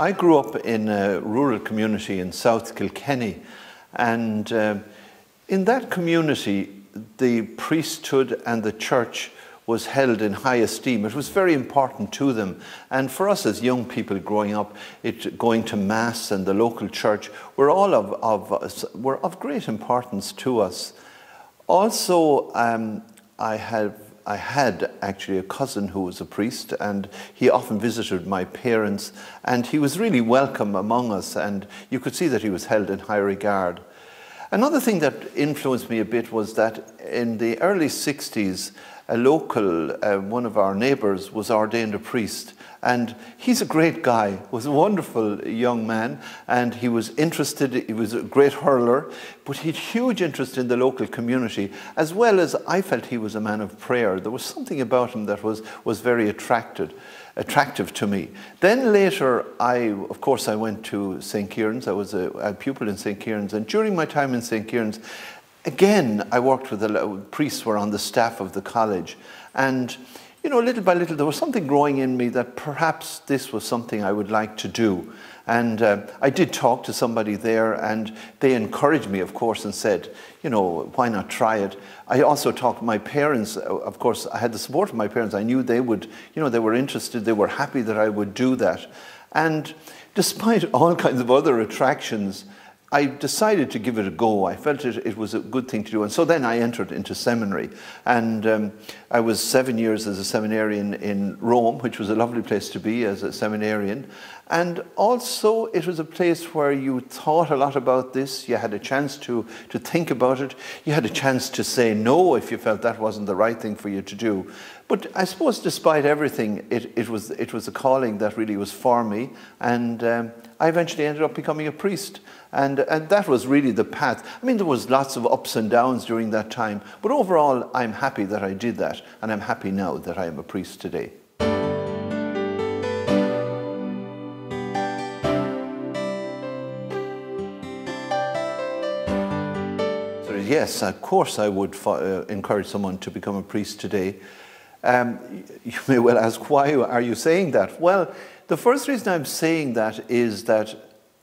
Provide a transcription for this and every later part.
I grew up in a rural community in South Kilkenny, and in that community, the priesthood and the church was held in high esteem. It was very important to them. And for us as young people growing up, going to Mass and the local church were all of great importance to us. Also, I had actually a cousin who was a priest, and he often visited my parents, and he was really welcome among us, and you could see that he was held in high regard. Another thing that influenced me a bit was that in the early 60s, a local, one of our neighbours was ordained a priest, and he's a great guy, was a wonderful young man, and he was interested, he was a great hurler, but he had huge interest in the local community, as well as I felt he was a man of prayer. There was something about him that was very attractive to me. Then later, of course, I went to St. Kieran's. I was a pupil in St. Kieran's, and during my time in St. Kieran's, again, I worked with priests were on the staff of the college, and little by little, there was something growing in me that perhaps this was something I would like to do. And I did talk to somebody there, and they encouraged me, of course, and said, why not try it? I also talked to my parents. Of course, I had the support of my parents. I knew they would, they were interested. They were happy that I would do that. And despite all kinds of other attractions, I decided to give it a go. I felt it was a good thing to do. And so then I entered into seminary. And I was 7 years as a seminarian in Rome, which was a lovely place to be as a seminarian. And also it was a place where you thought a lot about this. You had a chance to think about it. You had a chance to say no if you felt that wasn't the right thing for you to do. But I suppose despite everything, it was a calling that really was for me. And I eventually ended up becoming a priest. And that was really the path. I mean, there was lots of ups and downs during that time, but overall, I'm happy that I did that, and I'm happy now that I am a priest today. So yes, of course I would encourage someone to become a priest today. You may well ask, why are you saying that? Well, the first reason I'm saying that is that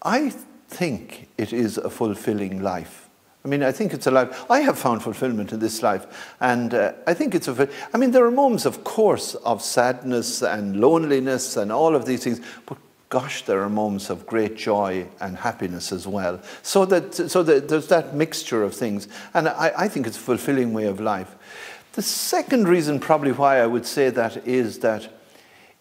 I think it is a fulfilling life. I mean, I think it's a life. I have found fulfillment in this life, and I think it's I mean, there are moments, of course, of sadness and loneliness and all of these things, but gosh, there are moments of great joy and happiness as well. So that there's that mixture of things, and I think it's a fulfilling way of life. The second reason probably why I would say that is that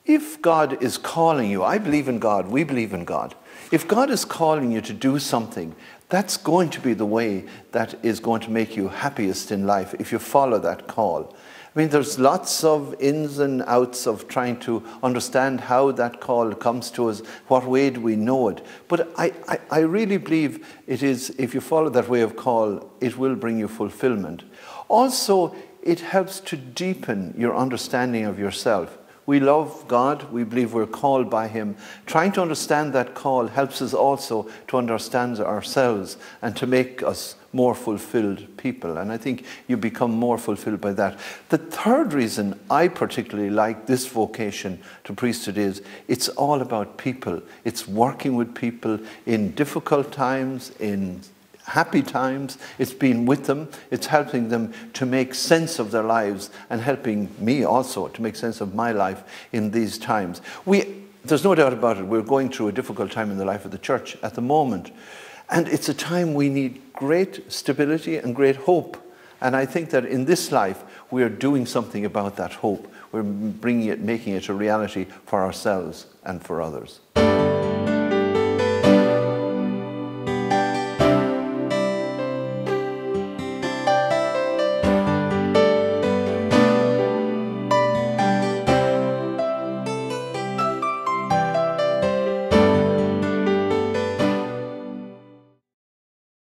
if God is calling you, I believe in God, we believe in God. If God is calling you to do something, that's going to be the way that is going to make you happiest in life if you follow that call. I mean, there's lots of ins and outs of trying to understand how that call comes to us, what way do we know it. But I really believe it is, if you follow that way of call, it will bring you fulfillment. Also, it helps to deepen your understanding of yourself. We love God, we believe we're called by Him. Trying to understand that call helps us also to understand ourselves and to make us more fulfilled people. And I think you become more fulfilled by that. The third reason I particularly like this vocation to priesthood is it's all about people. It's working with people in difficult times, in happy times. It's being with them. It's helping them to make sense of their lives and helping me also to make sense of my life in these times. There's no doubt about it. We're going through a difficult time in the life of the church at the moment. And it's a time we need great stability and great hope. And I think that in this life, we are doing something about that hope. We're making it a reality for ourselves and for others.